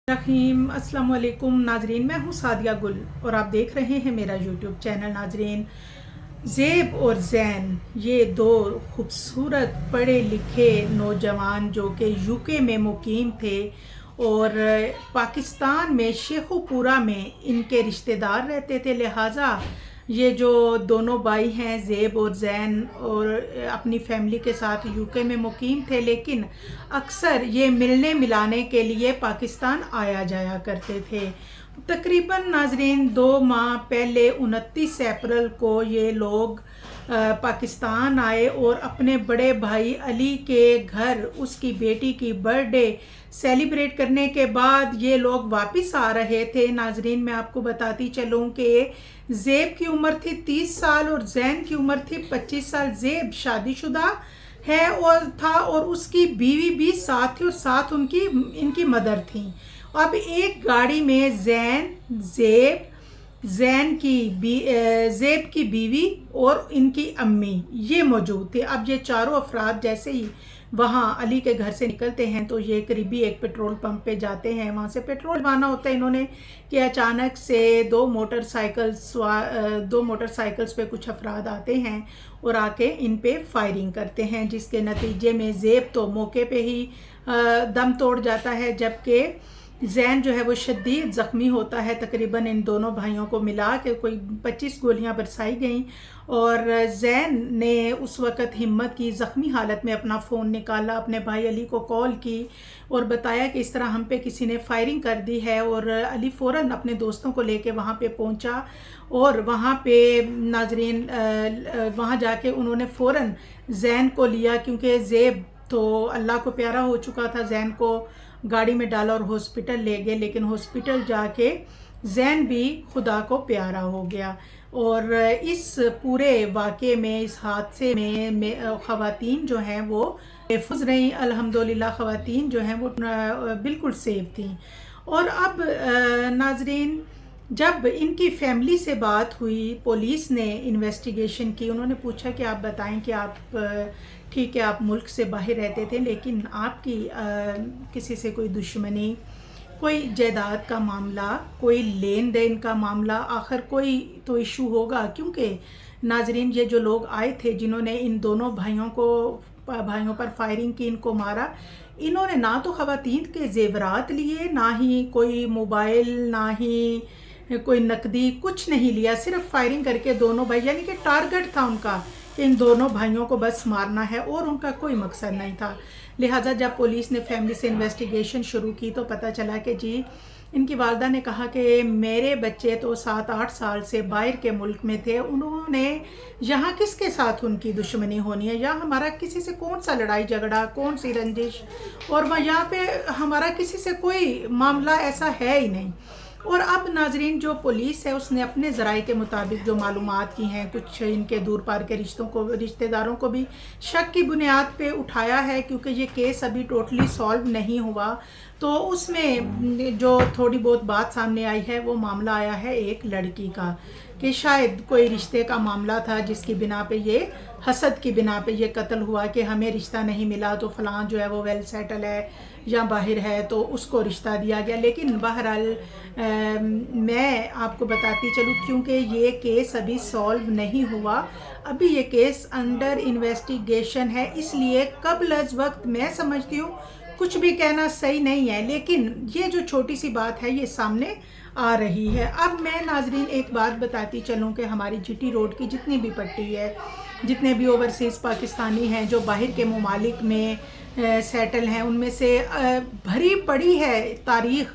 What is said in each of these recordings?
रहीम अस्सलाम वालेकुम नाजरीन, मैं हूँ सादिया गुल और आप देख रहे हैं मेरा यूट्यूब चैनल। नाजरीन, ज़ेब और ज़ैन ये दो खूबसूरत पढ़े लिखे नौजवान जो कि यूके में मुकीम थे और पाकिस्तान में शेखुपुरा में इनके रिश्तेदार रहते थे। लिहाजा ये जो दोनों भाई हैं ज़ेब और ज़ैन और अपनी फैमिली के साथ यूके में मुकीम थे, लेकिन अक्सर ये मिलने मिलाने के लिए पाकिस्तान आया जाया करते थे। तकरीबन नाजरीन 2 माह पहले 29 अप्रैल को ये लोग पाकिस्तान आए और अपने बड़े भाई अली के घर उसकी बेटी की बर्थडे सेलिब्रेट करने के बाद ये लोग वापस आ रहे थे। नाजरीन, मैं आपको बताती चलूँ कि ज़ेब की उम्र थी 30 साल और ज़ैन की उम्र थी 25 साल। ज़ेब शादीशुदा है और उसकी बीवी भी साथ थी और साथ इनकी मदर थी। अब एक गाड़ी में ज़ेब की बीवी और इनकी अम्मी ये मौजूद थे। अब ये चारों अफराद जैसे ही वहाँ अली के घर से निकलते हैं तो ये करीबी एक पेट्रोल पंप पे जाते हैं। वहाँ से पेट्रोल डलवाना होता है इन्होंने कि अचानक से दो मोटरसाइकिल्स पे कुछ अफराद आते हैं और आके इन पे फायरिंग करते हैं, जिसके नतीजे में ज़ेब तो मौके पे ही दम तोड़ जाता है, जबकि ज़ैन जो है वो शदीद ज़ख्मी होता है। तकरीबन इन दोनों भाइयों को मिला के कोई 25 गोलियां बरसाई गईं और ज़ैन ने उस वक़्त हिम्मत की, ज़ख्मी हालत में अपना फ़ोन निकाला, अपने भाई अली को कॉल की और बताया कि इस तरह हम पे किसी ने फायरिंग कर दी है। और अली फ़ौरन अपने दोस्तों को लेके वहाँ पे पहुँचा और वहाँ पे नाजरीन वहाँ जाके उन्होंने फ़ौरन ज़ैन को लिया, क्योंकि ज़ेब तो अल्लाह को प्यारा हो चुका था। ज़ैन को गाड़ी में डाला और हॉस्पिटल ले गए, लेकिन हॉस्पिटल जाके ज़ैन भी खुदा को प्यारा हो गया। और इस पूरे वाक़े में, इस हादसे में ख़वातीन जो हैं वो महफूज रहीं। अल्हम्दुलिल्लाह ख़वातीन जो हैं वो बिल्कुल सेफ थी। और अब नाजरीन, जब इनकी फैमिली से बात हुई, पुलिस ने इन्वेस्टिगेशन की, उन्होंने पूछा कि आप बताएं कि आप ठीक है, आप मुल्क से बाहर रहते थे, लेकिन आपकी किसी से कोई दुश्मनी, कोई जायदाद का मामला, कोई लेन देन का मामला, आखिर कोई तो इशू होगा। क्योंकि नाजरीन, ये जो लोग आए थे जिन्होंने इन दोनों भाइयों पर फायरिंग की, इनको मारा, इन्होंने ना तो ख़वातीन के जेवरात लिए, ना ही कोई मोबाइल, ना ही कोई नकदी, कुछ नहीं लिया। सिर्फ फायरिंग करके दोनों भाई, यानी कि टारगेट था उनका कि इन दोनों भाइयों को बस मारना है और उनका कोई मकसद नहीं था। लिहाजा जब पुलिस ने फैमिली से इन्वेस्टिगेशन शुरू की तो पता चला कि जी, इनकी वालदा ने कहा कि मेरे बच्चे तो 7-8 साल से बाहर के मुल्क में थे, उन्होंने यहाँ किसके साथ उनकी दुश्मनी होनी है, या हमारा किसी से कौन सा लड़ाई झगड़ा, कौन सी रंजिश, और वह यहाँ पे हमारा किसी से कोई मामला ऐसा है ही नहीं। और अब नाजरीन, जो पुलिस है उसने अपने ज़राए के मुताबिक जो मालूमात की हैं, कुछ इनके दूर पार के रिश्तेदारों को भी शक की बुनियाद पे उठाया है, क्योंकि ये केस अभी टोटली सॉल्व नहीं हुआ। तो उसमें जो थोड़ी बहुत बात सामने आई है, वो मामला आया है एक लड़की का कि शायद कोई रिश्ते का मामला था, जिसकी बिना पे ये हसद की बिना पे ये कत्ल हुआ कि हमें रिश्ता नहीं मिला तो फ़लाँ जो है वो वेल सेटल है या बाहर है तो उसको रिश्ता दिया गया। लेकिन बहरहाल मैं आपको बताती चलूँ, क्योंकि ये केस अभी सॉल्व नहीं हुआ, अभी ये केस अंडर इन्वेस्टिगेशन है, इसलिए कबल अज़ वक्त मैं समझती हूँ कुछ भी कहना सही नहीं है। लेकिन ये जो छोटी सी बात है ये सामने आ रही है। अब मैं नाजरीन एक बात बताती चलूँ कि हमारी जीटी रोड की जितनी भी पट्टी है, जितने भी ओवरसीज़ पाकिस्तानी हैं जो बाहर के ममालिक में सेटल हैं, उनमें से भरी पड़ी है तारीख़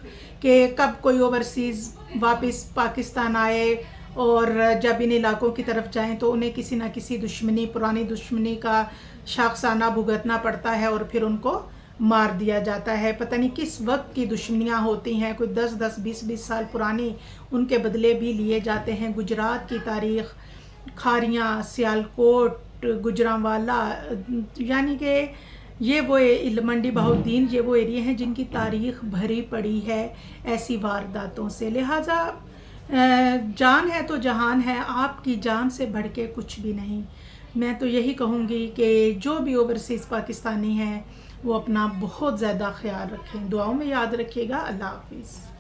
कि कब कोई ओवरसीज़ वापस पाकिस्तान आए और जब इन इलाकों की तरफ जाएं तो उन्हें किसी ना किसी दुश्मनी, पुरानी दुश्मनी का शाखसाना भुगतना पड़ता है और फिर उनको मार दिया जाता है। पता नहीं किस वक्त की दुश्मनियाँ होती हैं, कोई 10-10, 20-20 साल पुरानी, उनके बदले भी लिए जाते हैं। गुजरात की तारीख़, खारियाँ, सियालकोट, गुजरांवाला, यानी कि ये वो मंडी बहाउद्दीन, ये वो एरिया हैं जिनकी तारीख़ भरी पड़ी है ऐसी वारदातों से। लिहाजा जान है तो जहान है, आपकी जान से बढ़ के कुछ भी नहीं। मैं तो यही कहूँगी कि जो भी ओवरसीज़ पाकिस्तानी हैं وہ اپنا بہت زیادہ خیال رکھیں. دعاؤں میں یاد رکھیے گا. اللہ حافظ.